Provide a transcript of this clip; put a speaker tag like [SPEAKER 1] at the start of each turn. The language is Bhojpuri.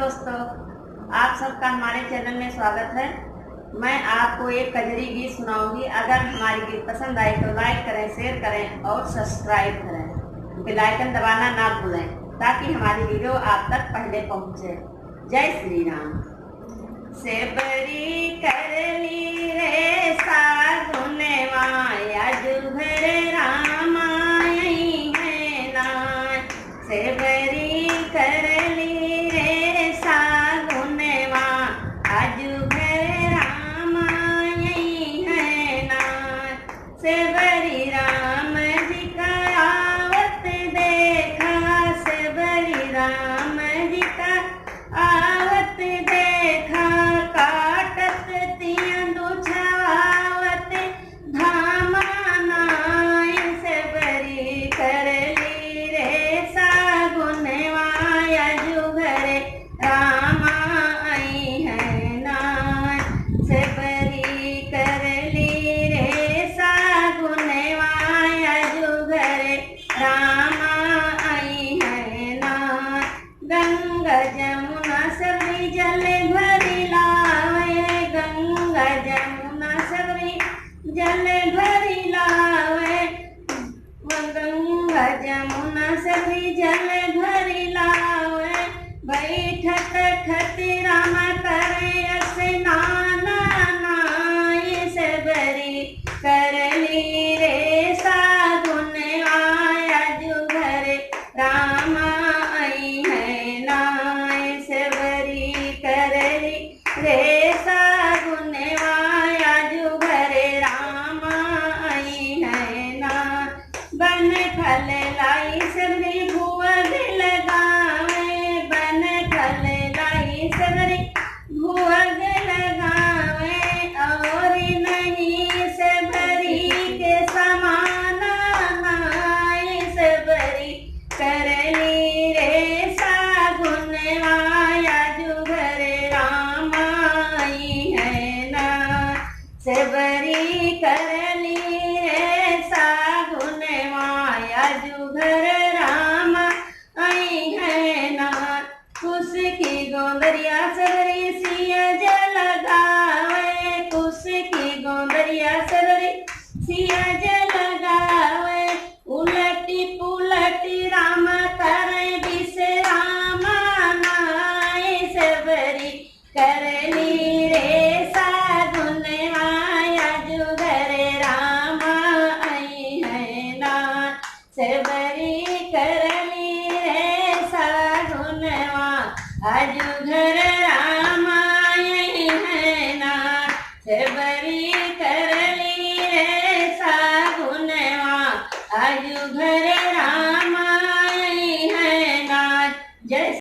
[SPEAKER 1] दोस्तों, आप सबका हमारे चैनल में स्वागत है। मैं आपको एक कजरी गीत सुनाऊंगी। अगर हमारी गीत पसंद आए तो लाइक करें, शेयर करें और सब्सक्राइब करें। बेल आइकन दबाना ना भूलें ताकि हमारी वीडियो आप तक पहले पहुंचे। जय श्री राम। सेबरी करली रे सागुने माया जुभर रामाई है नाय। सेबरी करली रे सागुने माया जुभर रामाई है नाय। सेबरी राम जी का आवत देखा, सेबरी राम जी का आवत देखा, काटत तियन दुछावत धामा नाय। सेबरी करली रे सागुने माया जुभरे रामा आई है नाय। सेबरी करली रे सागुने माया जुभरे रामा आई है नाय। गंगा जमुना सबरी जल भरी लावे, गंगा जमुना सबरी जल भरी लावे, गंगा जमुना सबरी जल भरी लावे। बैठत खति राम करे स्नान नाय। सेबरी करली रे सागुने माया जुभरे रामा आई है नाय। सेबरी करली रे सागुने माया जुभरे रामा आई है नाय। बन फल लाई सेबरी भुवग लगावे, बन फल लाई सेबरी भुवग लगावे, और नहीं सेबरी के समान नाय। सेबरी करली रे सागुने माया जुभरे रामा आई है नाय। सेबरी करली रे सागुने माया जुभरे रामा आई है नाय। कुश की गोंदरिया सेबरी सियज लगावे, कुश की गोंदरिया सेबरी सियज लगावे, उलटी पुलटी राम करे विश्रामा नाय। सेबरी करली रे सागुने माया जुभरे रामा आई है नाय। सेबरी करली रे सागुने माया जुभरे रामा आई है नाय। सेबरी करली रे सागुने माया जुभरे रामा